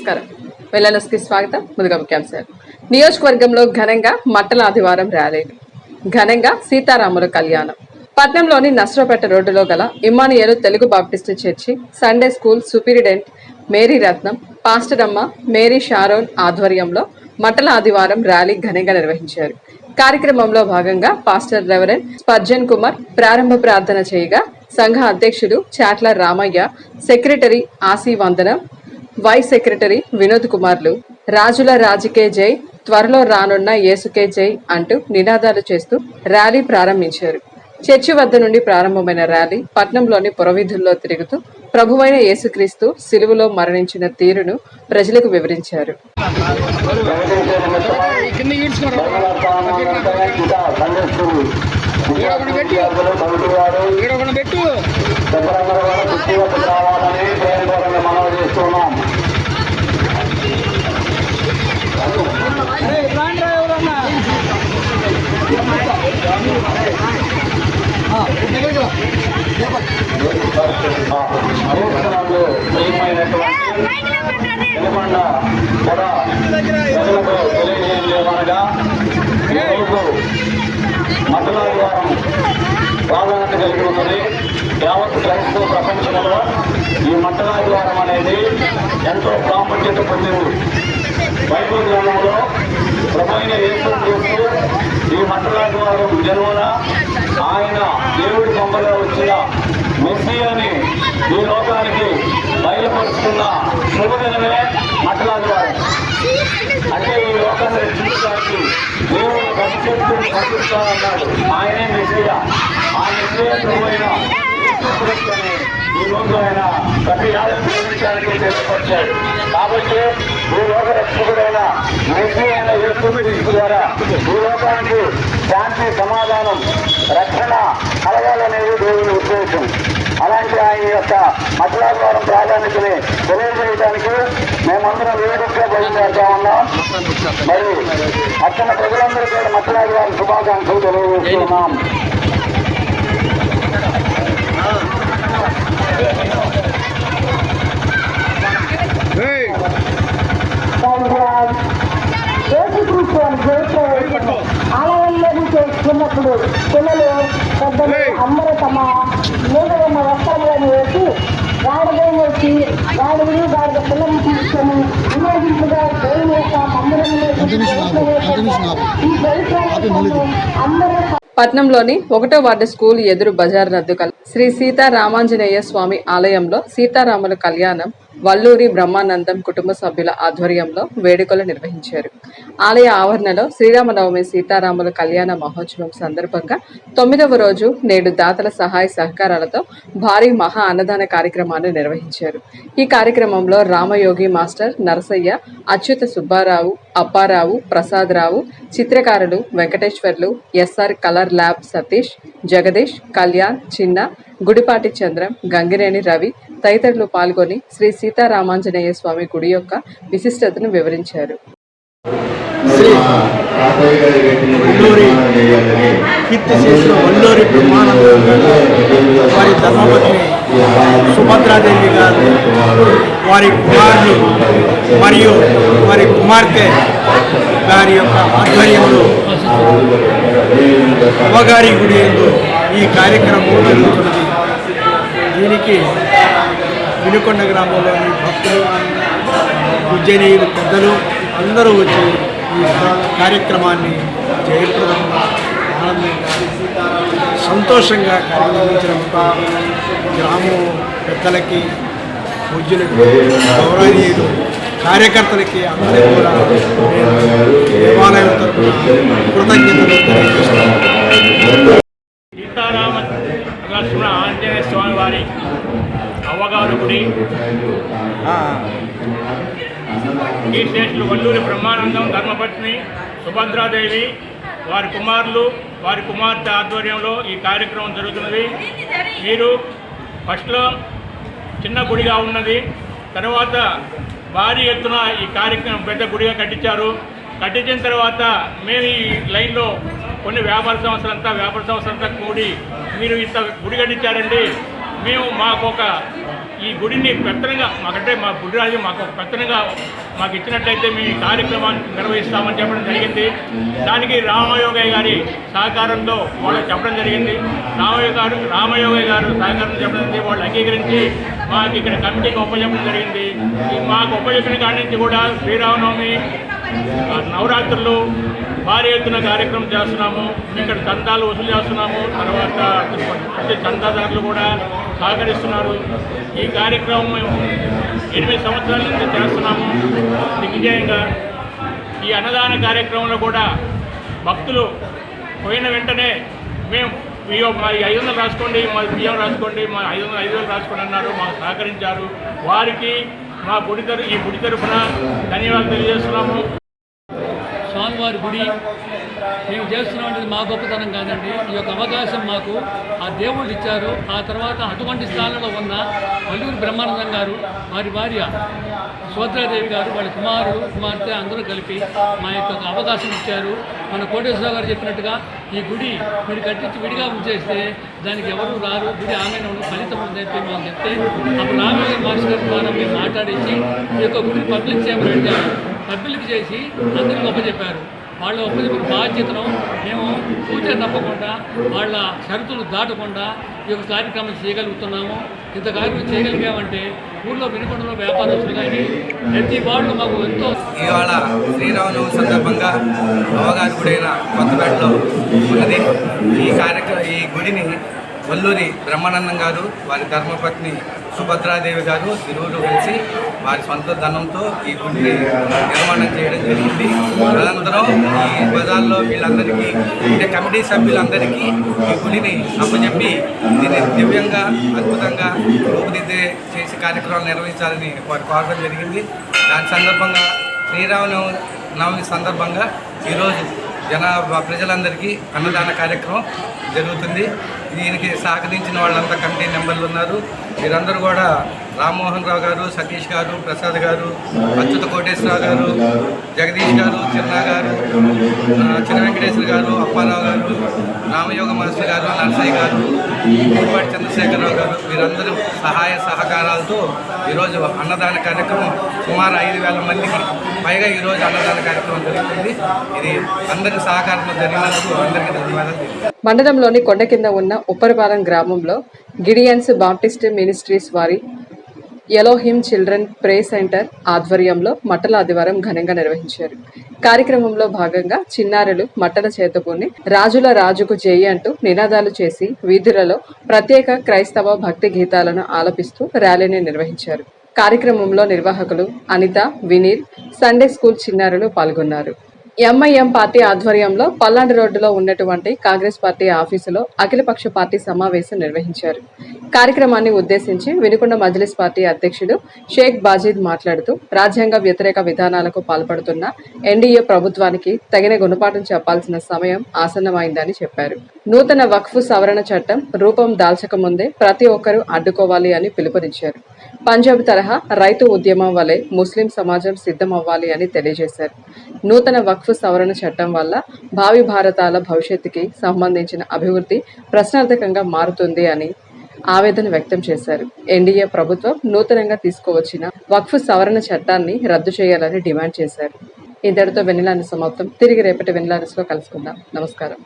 నమస్కారం. వెల్లనస్కి స్వాగతం. ముందుగా ముఖ్యాంశాలు. నియోజకవర్గంలో ఘనంగా మట్టల ఆదివారం ర్యాలీలు. ఘనంగా సీతారాముల కళ్యాణం. పట్నంలోని నస్రోపేట రోడ్డులో గల Emmanuel Telugu Baptist church Sunday school superintendent Mary Ratnam, pastor అమ్మ మేరీ షారోన్ ఆధ్వర్యంలో మట్టల ఆదివారం ర్యాలీ ఘనంగా నిర్వహించారు. కార్యక్రమంలో భాగంగా పాస్టర్ రెవరెండ్ స్పర్జన్ కుమార్ ప్రారంభ ప్రార్థన చేయగా సంఘ అధ్యక్షుడు చాట్ల రామయ్య, సెక్రటరీ ఆసి వందనం, వైస్ సెక్రటరీ వినోద్ కుమార్లు రాజుల రాజుకే జై, త్వరలో రానున్న యేసుకే జై అంటూ నినాదాలు చేస్తూ ర్యాలీ ప్రారంభించారు. చర్చి వద్ద నుండి ప్రారంభమైన ర్యాలీ పట్నంలోని పురవీధుల్లో తిరుగుతూ ప్రభువైన యేసుక్రీస్తు సిలువలో మరణించిన తీరును ప్రజలకు వివరించారు. మతలాదివారం ప్రాధాన్యత కలిగి ఉన్నది. యావత్ క్రైస్తవ ప్రపంచంలో ఈ మతలాదివారం అనేది ఎంతో ప్రాముఖ్యత పొందింది. బైబిల్ గ్రంథంలో ప్రభువైన యేసుక్రీస్తు ఈ మతలాదివారం జన్మన ఆయన దేవుడి బొమ్మలో వచ్చిన మెస్సియాని ఈ లోకానికి బయలుపరుచుకున్న శుభదినమే మతలాదివారం. అంటే ఈ లోకాన్ని రక్షించడానికి దేవుడు భవిష్యత్తుని పంపిస్తానన్నాడు. ఆయనే మెస్సియా. ఆ మెస్సియా ప్రభువైన యేసుక్రీస్తుని ఈ రోజు ఆయన ప్రతి ఆలోచించడానికి తెలియపరిచాడు. కాబట్టి ఈ లోక రక్షకుడైన మెస్సియా అయిన యేసుక్రీస్తు ద్వారా ఈ లోకానికి శాంతి, సమాధానం, రక్షణ కలగాలనేది దేవుని ఉద్దేశం. అలాంటి ఆయన యొక్క మతలాదివారం ప్రాధాన్యతని తెలియజేయడానికి మేమందరం వేదికగా బయలుదేరుతా ఉన్నాం. మరి అక్కడ ప్రజలందరూ కూడా మతలాదివారం శుభాకాంక్షలు తెలియజేస్తున్నాం. ఆలయంలో చేసుకున్నప్పుడు పిల్లలు పెద్దలు అందరూ తమ మీద ఉన్న వస్త్రములను వేసి గాడిలో వేసి గాడిని గాడి పిల్లలు తీసుకొని వినియోగించగా దేవుని యొక్క మందిరంలో ఈ దైత్యాలను అందరూ పట్నంలోని 1వ వార్డు స్కూల్ ఎదురు బజార్ నద్దు కల శ్రీ సీతారామాంజనేయ స్వామి ఆలయంలో సీతారాముల కళ్యాణం వల్లూరి బ్రహ్మానందం కుటుంబ సభ్యుల ఆధ్వర్యంలో వేడుకలు నిర్వహించారు. ఆలయ ఆవరణలో శ్రీరామనవమి సీతారాముల కళ్యాణ మహోత్సవం సందర్భంగా 9వ రోజు నేడు దాతల సహాయ సహకారాలతో భారీ మహా అన్నదాన కార్యక్రమాన్ని నిర్వహించారు. ఈ కార్యక్రమంలో రామయోగి మాస్టర్ నరసయ్య, అచ్యుత సుబ్బారావు, అప్పారావు, ప్రసాదరావు, చిత్రకారులు Venkateswarlu, SR colour lab Satish, Jagadish, Kalyan, Chinna, Gudipati Chandram, గంగిరేణి Ravi తదితరులు పాల్గొని శ్రీ సీతారామాంజనేయ స్వామి గుడి యొక్క విశిష్టతను వివరించారు. వారి ధర్మపత్ని సుభద్రాదేవి గారు, వారి కుమారులు మరియు వారి కుమార్తె గారి యొక్క ఆధ్వర్యంలో అమ్మగారి గుడి ఈ కార్యక్రమం జరుగుతున్నది. దీనికి వినుకొండ గ్రామంలోని భక్తులు, ఉజ్జయినీయులు, పెద్దలు అందరూ వచ్చి ఈ కార్యక్రమాన్ని జయప్రదంగా ఆనందంగా సంతోషంగా కార్యక్రమించినందుకు గ్రామం పెద్దలకి, పూజ్యులకు, గౌరవనీయులు, కార్యకర్తలకి అందరికీ కూడా దేవాలయం తరఫున కృతజ్ఞతలు తెలియజేస్తున్నాను. సీతారామ లక్ష్మణ ఆంజనేయ స్వామి వారి అవ్వగారు గుడి ఈ స్టేషన్లు వల్లూరి బ్రహ్మానందం ధర్మపత్ని సుభద్రాదేవి, వారి కుమారులు, వారి కుమార్తె ఆధ్వర్యంలో ఈ కార్యక్రమం జరుగుతున్నది. మీరు ఫస్ట్లో చిన్న గుడిగా ఉన్నది, తర్వాత భారీ ఎత్తున ఈ కార్యక్రమం పెద్ద గుడిగా కట్టించారు. కట్టించిన తర్వాత మేము ఈ లైన్లో కొన్ని వ్యాపార సంస్థలంతా కూడి మీరు ఇంత గుడి కట్టించారండి, మేము మాకు ఒక ఈ గుడిని పెత్తనంగా మాకంటే మా బుడ్డిరాజు మాకు ఒక పెత్తనంగా మాకు ఇచ్చినట్లయితే మేము ఈ కార్యక్రమాన్ని నిర్వహిస్తామని చెప్పడం జరిగింది. దానికి రామయోగయ్య గారి సహకారంతో వాళ్ళు చెప్పడం జరిగింది. రామయోగయ్య గారు సహకారం చెప్పడం జరిగింది. వాళ్ళు అంగీకరించి మాకు ఇక్కడ కమిటీకి ఒప్పచెప్పడం జరిగింది. మాకు ఒప్పచెప్పిన కాడి నుంచి కూడా శ్రీరామనవమి, నవరాత్రులు భారీ ఎత్తున కార్యక్రమం చేస్తున్నాము. ఇక్కడ చందాలు వసూలు చేస్తున్నాము. తర్వాత చందాదారులు కూడా సహకరిస్తున్నారు. ఈ కార్యక్రమం మేము 8 సంవత్సరాల నుంచి చేస్తున్నాము దిగ్విజయంగా. ఈ అన్నదాన కార్యక్రమంలో కూడా భక్తులు పోయిన వెంటనే మేము మా 500 రాసుకోండి, మా బియ్యం రాసుకోండి, మా 500 రాసుకోండి అన్నారు. మాకు సహకరించారు. వారికి మా ఈ గుడి తరఫున ధన్యవాదాలు తెలియజేస్తున్నాము. స్వామివారి గుడి మేము చేస్తున్నామంటే మా గొప్పతనం కాదండి. ఈ యొక్క అవకాశం మాకు ఆ దేవుళ్ళు ఇచ్చారు. ఆ తర్వాత అటువంటి స్థానంలో ఉన్న వల్లూరి బ్రహ్మానందం గారు, వారి భార్య సుభద్రాదేవి గారు, వాళ్ళ కుమార్తె అందరూ కలిపి మా యొక్క అవకాశం ఇచ్చారు. మన కోటేశ్వరరావు గారు చెప్పినట్టుగా ఈ గుడి మీరు కట్టించి విడిగా ఉంచేస్తే దానికి ఎవరు రారు, గుడి ఆమెను ఫలితం ఉందని చెప్పి మాకు చెప్తే అప్పుడు రామయ్య మాస్టర్ గారి ద్వారా మేము మాట్లాడించి ఈ యొక్క గుడిని పబ్లిక్ చేయమని అడిగారు. పబ్లిక్ చేసి అందరికీ ఒప్పచెప్పారు. వాళ్ళ ఒప్పచెప్పిన బాధ్యతను మేము పూజ తప్పకుండా వాళ్ళ షరతులు దాటకుండా ఈ యొక్క కార్యక్రమం చేయగలుగుతున్నాము. ఇంత కార్యక్రమం చేయగలిగామంటే ఊళ్ళో వినుకొండలో వ్యాపారస్తులు కానీ ప్రతి వాళ్ళు మాకు ఎంతో. ఇవాళ శ్రీరామనవమి సందర్భంగా అమ్మగారి గుడైన కొత్తపేటలో ఉన్నది. ఈ గుడిని వల్లూరి బ్రహ్మానందం గారు, వారి ధర్మపత్ని సుభద్రాదేవి గారు ఇరువురు కలిసి వారి సొంత ధనంతో ఈ గుడిని నిర్మాణం చేయడం జరిగింది. అనంతరం ఈ బజార్లో వీళ్ళందరికీ అంటే కమిటీ సభ్యులందరికీ ఈ గుడిని అప్పచెప్పి దీన్ని దివ్యంగా అద్భుతంగా రూపుదిద్దే చేసి కార్యక్రమాలు నిర్వహించాలని వారు కోరడం జరిగింది. దాని సందర్భంగా శ్రీరామనవమి సందర్భంగా ఈరోజు ప్రజలందరికీ అన్నదాన కార్యక్రమం జరుగుతుంది. దీనికి సహకరించిన వాళ్ళంతా కమిటీ మెంబర్లు ఉన్నారు. వీరందరూ కూడా రామ్మోహన్ రావు గారు, సతీష్ గారు, ప్రసాద్ గారు, అచ్యుత కోటేశ్వరరావు గారు, జగదీష్ గారు, చిన్నా గారు, చిన్న వెంకటేశ్వర గారు, అప్పారావు గారు, రామయోగ మాస్టర్ గారు, నర్సయ్య గారు, పూర్వాడి చంద్రశేఖరరావు గారు, వీరందరూ సహాయ సహకారాలతో ఈరోజు అన్నదాన కార్యక్రమం సుమారు 5,000 మందికి పైగా ఈరోజు అన్నదాన కార్యక్రమం జరుగుతుంది. ఇది అందరి సహకారంలో జరిగినందుకు అందరికీ ధన్యవాదాలు. మండలంలోని కొండ కింద ఉన్న ఉప్పరపాలెం గ్రామంలో గిడియన్స్ బాప్టిస్ట్ మినిస్ట్రీస్ వారి ఎలోహిం చిల్డ్రన్ ప్రే సెంటర్ ఆధ్వర్యంలో మట్టల ఆదివారం ఘనంగా నిర్వహించారు. కార్యక్రమంలో భాగంగా చిన్నారులు మట్టల చేతుకుని రాజుల రాజుకు జయి అంటూ నినాదాలు చేసి వీధులలో ప్రత్యేక క్రైస్తవ భక్తి గీతాలను ఆలపిస్తూ ర్యాలీని నిర్వహించారు. కార్యక్రమంలో నిర్వాహకులు అనిత, వినీల్, సండే స్కూల్ చిన్నారులు పాల్గొన్నారు. ఎంఐఎం పార్టీ ఆధ్వర్యంలో పల్నాడు రోడ్డులో ఉన్నటువంటి కాంగ్రెస్ పార్టీ ఆఫీసులో అఖిలపక్ష పార్టీ సమావేశం నిర్వహించారు. కార్యక్రమాన్ని ఉద్దేశించి వినుకొండ మజ్లిస్ పార్టీ అధ్యక్షుడు షేక్ బాజీద్ మాట్లాడుతూ రాజ్యాంగ వ్యతిరేక విధానాలకు పాల్పడుతున్న ఎన్డీఏ ప్రభుత్వానికి తగిన గుణపాఠం చెప్పాల్సిన సమయం ఆసన్నమైందని చెప్పారు. నూతన వక్ఫ్ సవరణ చట్టం రూపం దాల్చక ముందే ప్రతి ఒక్కరూ అడ్డుకోవాలి అని పిలుపునిచ్చారు. పంజాబ్ తరహా రైతు ఉద్యమం వలె ముస్లిం సమాజం సిద్ధమవ్వాలి అని తెలియజేశారు. నూతన వక్ఫ్ సవరణ చట్టం వల్ల భావి భారతాల భవిష్యత్తుకి సంబంధించిన అభివృద్ధి ప్రశ్నార్థకంగా మారుతుంది అని ఆవేదన వ్యక్తం చేశారు. ఎన్డీఏ ప్రభుత్వం నూతనంగా తీసుకువచ్చిన వక్ఫ్ సవరణ చట్టాన్ని రద్దు చేయాలని డిమాండ్ చేశారు. ఇంతటితో వెన్నెల న్యూస్ సమాప్తం. తిరిగి రేపటి వెన్నెల న్యూస్లో కలుసుకుందాం. నమస్కారం.